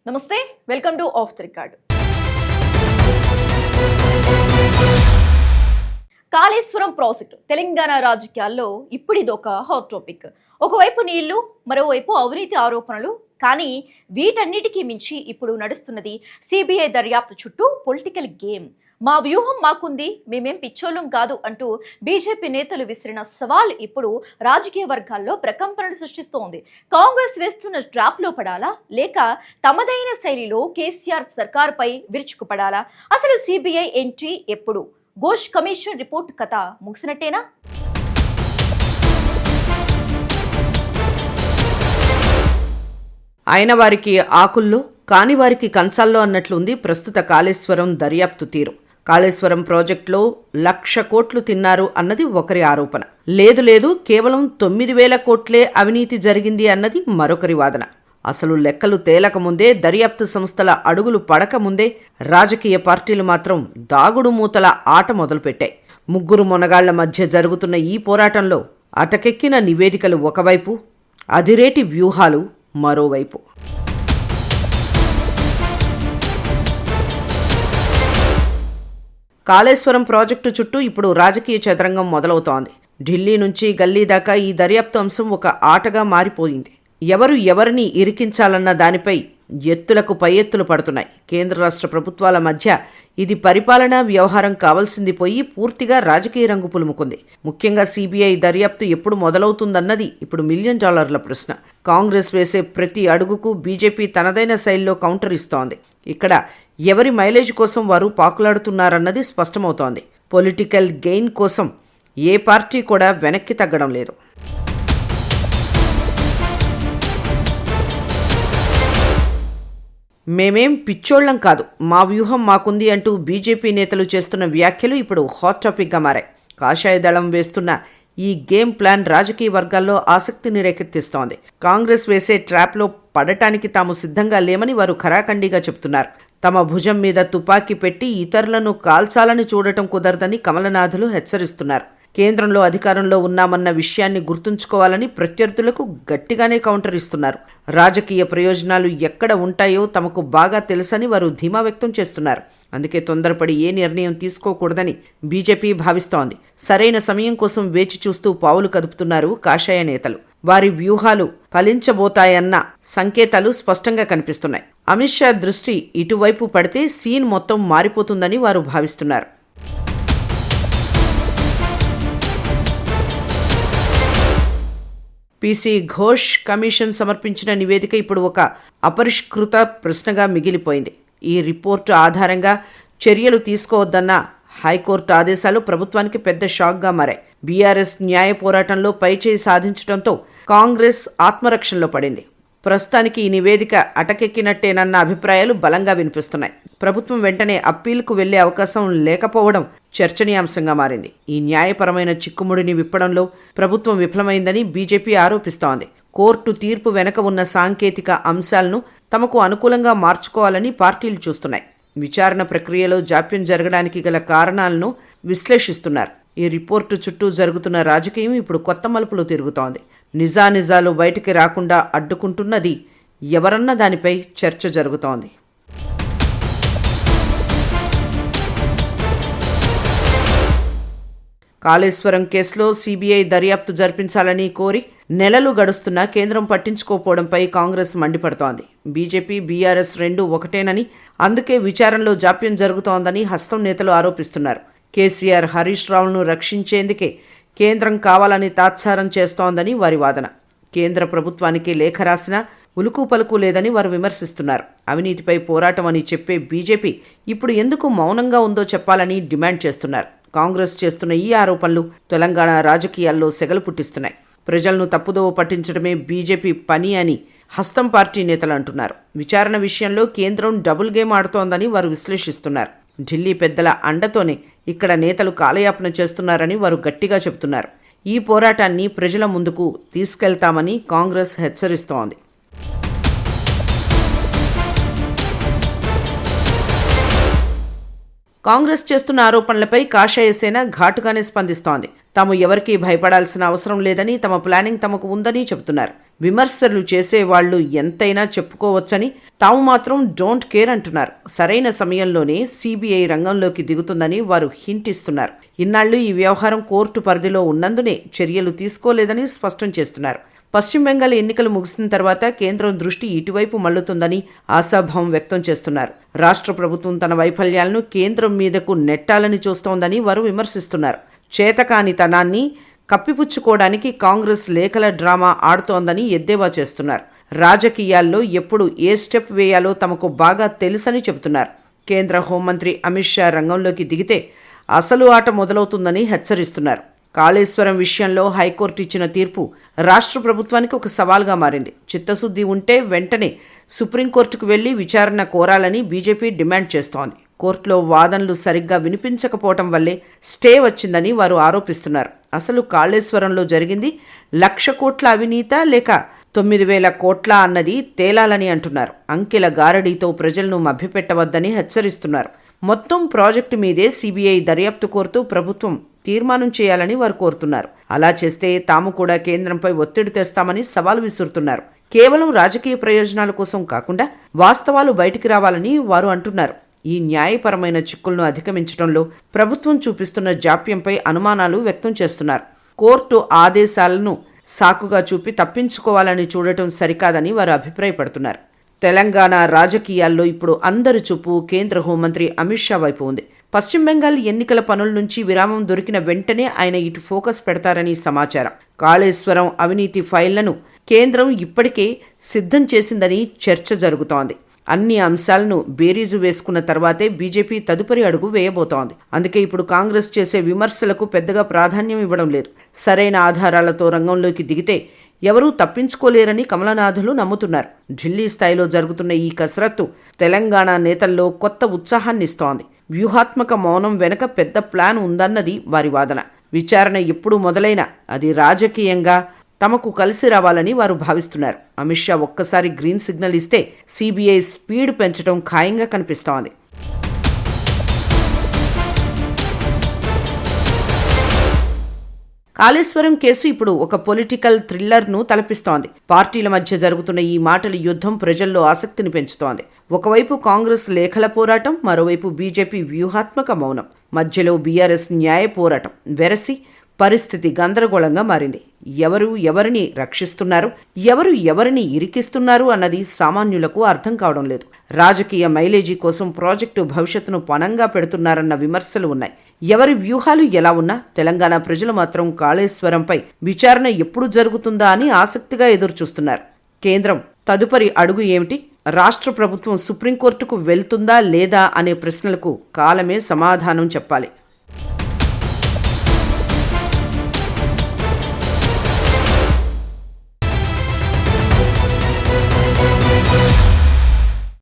నమస్తే, welcome to of the record. Kaleshwaram project Telangana రాజకీయాల్లో ఇప్పుడు ఇదొక హాట్ టాపిక్. ఒకవైపు నీళ్లు, మరోవైపు అవినీతి ఆరోపణలు. కానీ వీటన్నిటికీ మించి ఇప్పుడు నడుస్తున్నది సిబిఐ దర్యాప్తు చుట్టూ పొలిటికల్ గేమ్. మా వ్యూహం మాకుంది, మేమేం పిచ్చోళ్ళం కాదు అంటూ బీజేపీ నేతలు విసిరిన సవాల్ ఇప్పుడు రాజకీయ వర్గాల్లో ప్రకంపనలు సృష్టిస్తోంది. కాంగ్రెస్ వేస్తున్న ట్రాప్లో పడాలా, లేక తమదైన శైలిలో కేసీఆర్ సర్కార్పై విరుచుకుపడాలా? అసలు సిబిఐ ఎంట్రీ ఎప్పుడు? ఘోష్ కమిషన్ రిపోర్ట్ కథ ముగిసినట్టేనా? అయిన వారికి ఆకుల్లో, కాని వారికి కంచాల్లో అన్నట్లుంది ప్రస్తుత కాళేశ్వరం దర్యాప్తు తీరు. కాళేశ్వరం ప్రాజెక్టులో 1,00,000 కోట్లు తిన్నారు అన్నది ఒకరి ఆరోపణ. లేదు కేవలం 9,000 కోట్లే అవినీతి జరిగింది అన్నది మరొకరి వాదన. అసలు లెక్కలు తేలకముందే, దర్యాప్తు సంస్థల అడుగులు పడకముందే రాజకీయ పార్టీలు మాత్రం దాగుడు మూతల ఆట మొదలుపెట్టాయి. ముగ్గురు మొనగాళ్ల మధ్య జరుగుతున్న ఈ పోరాటంలో అటకెక్కిన నివేదికలు ఒకవైపు, అదిరేటి వ్యూహాలు మరోవైపు. కాళేశ్వరం ప్రాజెక్టు చుట్టూ ఇప్పుడు రాజకీయ చదరంగం మొదలవుతోంది. ఢిల్లీ నుంచి గల్లీ దాకా ఈ దర్యాప్తు అంశం ఒక ఆటగా మారిపోయింది. ఎవరిని ఇరికించాలన్న దానిపై ఎత్తులకు పై ఎత్తులు పడుతున్నాయి. కేంద్ర రాష్ట్ర ప్రభుత్వాల మధ్య ఇది పరిపాలనా వ్యవహారం కావాల్సింది పోయి పూర్తిగా రాజకీయ రంగు పులుముకుంది. ముఖ్యంగా సిబిఐ దర్యాప్తు ఎప్పుడు మొదలవుతుందన్నది ఇప్పుడు $1 మిలియన్ ప్రశ్న. కాంగ్రెస్ వేసే ప్రతి అడుగుకు బీజేపీ తనదైన శైలిలో కౌంటర్ ఇస్తోంది. ఇక్కడ ఎవరి మైలేజ్ కోసం వారు పాకులాడుతున్నారన్నది స్పష్టమవుతోంది. పొలిటికల్ గెయిన్ కోసం ఏ పార్టీ కూడా వెనక్కి తగ్గడం లేదు. మేమేం పిచ్చోళ్లం కాదు, మా వ్యూహం మాకుంది అంటూ బీజేపీ నేతలు చేస్తున్న వ్యాఖ్యలు ఇప్పుడు హాట్ టాపిక్గా మారాయి. కాషాయ దళం వేస్తున్న ఈ గేమ్ ప్లాన్ రాజకీయ వర్గాల్లో ఆసక్తిని రేకెత్తిస్తోంది. కాంగ్రెస్ వేసే ట్రాప్లో పడటానికి తాము సిద్ధంగా లేమని వారు ఖరాఖండిగా చెబుతున్నారు. తమ భుజం మీద తుపాకీ పెట్టి ఇతరులను కాల్చాలని చూడటం కుదరదని కమలనాథులు హెచ్చరిస్తున్నారు. కేంద్రంలో అధికారంలో ఉన్నామన్న విషయాన్ని గుర్తుంచుకోవాలని ప్రత్యర్థులకు గట్టిగానే కౌంటర్ ఇస్తున్నారు. రాజకీయ ప్రయోజనాలు ఎక్కడ ఉంటాయో తమకు బాగా తెలుసని వారు ధీమా వ్యక్తం చేస్తున్నారు. అందుకే తొందరపడి ఏ నిర్ణయం తీసుకోకూడదని బీజేపీ భావిస్తోంది. సరైన సమయం కోసం వేచి చూస్తూ పావులు కదుపుతున్నారు కాషాయ నేతలు. వారి వ్యూహాలు ఫలించబోతాయన్న సంకేతాలు స్పష్టంగా కనిపిస్తున్నాయి. అమిత్ షా దృష్టి ఇటువైపు పడితే సీన్ మొత్తం మారిపోతుందని వారు భావిస్తున్నారు. పీసీ ఘోష్ కమిషన్ సమర్పించిన నివేదిక ఇప్పుడు ఒక అపరిష్కృత ప్రశ్నగా మిగిలిపోయింది. ఈ రిపోర్టు ఆధారంగా చర్యలు తీసుకోవద్దన్న హైకోర్టు ఆదేశాలు ప్రభుత్వానికి పెద్ద షాక్గా మారాయి. బీఆర్ఎస్ న్యాయ పోరాటంలో పైచేయి సాధించడంతో కాంగ్రెస్ ఆత్మరక్షణలో పడింది. ప్రస్తుతానికి ఈ నివేదిక అటకెక్కినట్టేనన్న అభిప్రాయాలు బలంగా వినిపిస్తున్నాయి. ప్రభుత్వం వెంటనే అప్పీల్కు వెళ్లే అవకాశం లేకపోవడం చర్చనీయాంశంగా మారింది. ఈ న్యాయపరమైన చిక్కుముడిని విప్పడంలో ప్రభుత్వం విఫలమైందని బీజేపీ ఆరోపిస్తోంది. కోర్టు తీర్పు వెనక ఉన్న సాంకేతిక అంశాలను తమకు అనుకూలంగా మార్చుకోవాలని పార్టీలు చూస్తున్నాయి. విచారణ ప్రక్రియలో జాప్యం జరగడానికి గల కారణాలను విశ్లేషిస్తున్నారు. ఈ రిపోర్టు చుట్టూ జరుగుతున్న రాజకీయం ఇప్పుడు కొత్త మలుపులు తిరుగుతోంది. నిజాలు బయటికి రాకుండా అడ్డుకుంటున్నది ఎవరన్న దానిపై చర్చ జరుగుతోంది. కాళేశ్వరం కేసులో సిబిఐ దర్యాప్తు జరిపించాలని కోరి నెలలు గడుస్తున్నా కేంద్రం పట్టించుకోకపోవడంపై కాంగ్రెస్ మండిపడుతోంది. బీజేపీ, బీఆర్ఎస్ రెండూ ఒకటేనని, అందుకే విచారణలో జాప్యం జరుగుతోందని హస్తం నేతలు ఆరోపిస్తున్నారు. కేసీఆర్, హరీష్ రావును రక్షించేందుకే కేంద్రం కావాలని తాత్సారం చేస్తోందని వారి వాదన. కేంద్ర ప్రభుత్వానికి లేఖ రాసినా ఉలుకు పలుకు లేదని వారు విమర్శిస్తున్నారు. అవినీతిపై పోరాటం అని చెప్పే బీజేపీ ఇప్పుడు ఎందుకు మౌనంగా ఉందో చెప్పాలని డిమాండ్ చేస్తున్నారు. కాంగ్రెస్ చేస్తున్న ఈ ఆరోపణలు తెలంగాణ రాజకీయాల్లో సెగలు పుట్టిస్తున్నాయి. ప్రజలను తప్పుదోవ పట్టించడమే బీజేపీ పని అని హస్తం పార్టీ నేతలు అంటున్నారు. విచారణ విషయంలో కేంద్రం డబుల్ గేమ్ ఆడుతోందని వారు విశ్లేషిస్తున్నారు. ఢిల్లీ పెద్దల అండతోనే ఇక్కడ నేతలు కాలయాపన చేస్తున్నారని వారు గట్టిగా చెబుతున్నారు. ఈ పోరాటాన్ని ప్రజల ముందుకు తీసుకెళ్తామని కాంగ్రెస్ హెచ్చరిస్తోంది. కాంగ్రెస్ చేస్తున్న ఆరోపణలపై కాషాయ సేన ఘాటుగానే స్పందిస్తోంది. తాము ఎవరికీ భయపడాల్సిన అవసరం లేదని, తమ ప్లానింగ్ తమకు ఉందని చెబుతున్నారు. విమర్శలు చేసే వాళ్లు ఎంతైనా చెప్పుకోవచ్చని, తాము మాత్రం డోంట్ కేర్ అంటున్నారు. సరైన సమయంలోనే సిబిఐ రంగంలోకి దిగుతుందని వారు హింట్ ఇస్తున్నారు. ఇన్నాళ్లు ఈ వ్యవహారం కోర్టు పరిధిలో ఉన్నందునే చర్యలు తీసుకోలేదని స్పష్టం చేస్తున్నారు. పశ్చిమ బెంగాల్ ఎన్నికలు ముగిసిన తర్వాత కేంద్రం దృష్టి ఇటువైపు మళ్లుతుందని ఆశాభావం వ్యక్తం చేస్తున్నారు. రాష్ట్ర ప్రభుత్వం తన వైఫల్యాలను కేంద్రం మీదకు నెట్టాలని చూస్తోందని వారు విమర్శిస్తున్నారు. చేతకానితనాన్ని కప్పిపుచ్చుకోవడానికి కాంగ్రెస్ లేఖల డ్రామా ఆడుతోందని ఎద్దేవా చేస్తున్నారు. రాజకీయాల్లో ఎప్పుడు ఏ స్టెప్ వేయాలో తమకు బాగా తెలుసని చెబుతున్నారు. కేంద్ర హోంమంత్రి అమిత్ షా రంగంలోకి దిగితే అసలు ఆట మొదలవుతుందని హెచ్చరిస్తున్నారు. కాళేశ్వరం విషయంలో హైకోర్టు ఇచ్చిన తీర్పు రాష్ట్ర ప్రభుత్వానికి ఒక సవాల్గా మారింది. చిత్తశుద్ధి ఉంటే వెంటనే సుప్రీంకోర్టుకు వెళ్లి విచారణ కోరాలని బీజేపీ డిమాండ్ చేస్తోంది. కోర్టులో వాదనలు సరిగ్గా వినిపించకపోవటం వల్లే స్టే వచ్చిందని వారు ఆరోపిస్తున్నారు. అసలు కాళేశ్వరంలో జరిగింది 1,00,000 కోట్ల అవినీతా లేక 9,000 కోట్ల అన్నది తేలాలని అంటున్నారు. అంకెల గారడీతో ప్రజలను మభ్యపెట్టవద్దని హెచ్చరిస్తున్నారు. మొత్తం ప్రాజెక్టు మీదే సిబిఐ దర్యాప్తు కోరుతూ ప్రభుత్వం తీర్మానం చేయాలని వారు కోరుతున్నారు. అలా చేస్తే తాము కూడా కేంద్రంపై ఒత్తిడి తెస్తామని సవాల్ విసురుతున్నారు. కేవలం రాజకీయ ప్రయోజనాల కోసం కాకుండా వాస్తవాలు బయటికి రావాలని వారు అంటున్నారు. ఈ న్యాయపరమైన చిక్కులను అధిగమించడంలో ప్రభుత్వం చూపిస్తున్న జాప్యంపై అనుమానాలు వ్యక్తం చేస్తున్నారు. కోర్టు ఆదేశాలను సాకుగా చూపి తప్పించుకోవాలని చూడటం సరికాదని వారు అభిప్రాయపడుతున్నారు. తెలంగాణ రాజకీయాల్లో ఇప్పుడు అందరి చూపు కేంద్ర హోంమంత్రి అమిత్ షా వైపు ఉంది. పశ్చిమ బెంగాల్ ఎన్నికల పనుల నుంచి విరామం దొరికిన వెంటనే ఆయన ఇటు ఫోకస్ పెడతారని సమాచారం. కాళేశ్వరం అవినీతి ఫైళ్లను కేంద్రం ఇప్పటికే సిద్ధం చేసిందని చర్చ జరుగుతోంది. అన్ని అంశాలను బేరీజు వేసుకున్న తర్వాతే బీజేపీ తదుపరి అడుగు వేయబోతోంది. అందుకే ఇప్పుడు కాంగ్రెస్ చేసే విమర్శలకు పెద్దగా ప్రాధాన్యం ఇవ్వడం లేదు. సరైన ఆధారాలతో రంగంలోకి దిగితే ఎవరూ తప్పించుకోలేరని కమలనాథులు నమ్ముతున్నారు. ఢిల్లీ స్థాయిలో జరుగుతున్న ఈ కసరత్తు తెలంగాణ నేతల్లో కొత్త ఉత్సాహాన్నిస్తోంది. వ్యూహాత్మక మౌనం వెనక పెద్ద ప్లాన్ ఉందన్నది వారి వాదన. విచారణ ఎప్పుడు మొదలైనా అది రాజకీయంగా తమకు కలిసి రావాలని వారు భావిస్తున్నారు. అమిత్ షా ఒక్కసారి గ్రీన్ సిగ్నల్ ఇస్తే సిబిఐ స్పీడ్ పెంచడం ఖాయంగా కనిపిస్తోంది. కాళేశ్వరం కేసు ఇప్పుడు ఒక పొలిటికల్ థ్రిల్లర్ను తలపిస్తోంది. పార్టీల మధ్య జరుగుతున్న ఈ మాటల యుద్ధం ప్రజల్లో ఆసక్తిని పెంచుతోంది. ఒకవైపు కాంగ్రెస్ లేఖల పోరాటం, మరోవైపు బీజేపీ వ్యూహాత్మక మౌనం, మధ్యలో బీఆర్ఎస్ న్యాయ పోరాటం వెరసి పరిస్థితి గందరగోళంగా మారింది. ఎవరు ఎవరిని రక్షిస్తున్నారు, ఎవరు ఎవరిని ఇరికిస్తున్నారు అన్నది సామాన్యులకు అర్థం కావడం లేదు. రాజకీయ మైలేజీ కోసం ప్రాజెక్టు భవిష్యత్తును పణంగా పెడుతున్నారన్న విమర్శలు ఉన్నాయి. ఎవరి వ్యూహాలు ఎలా ఉన్నా తెలంగాణ ప్రజలు మాత్రం కాళేశ్వరంపై విచారణ ఎప్పుడు జరుగుతుందా అని ఆసక్తిగా ఎదురుచూస్తున్నారు. కేంద్రం తదుపరి అడుగు ఏమిటి, రాష్ట్ర ప్రభుత్వం సుప్రీంకోర్టుకు వెళ్తుందా లేదా అనే ప్రశ్నలకు కాలమే సమాధానం చెప్పాలి.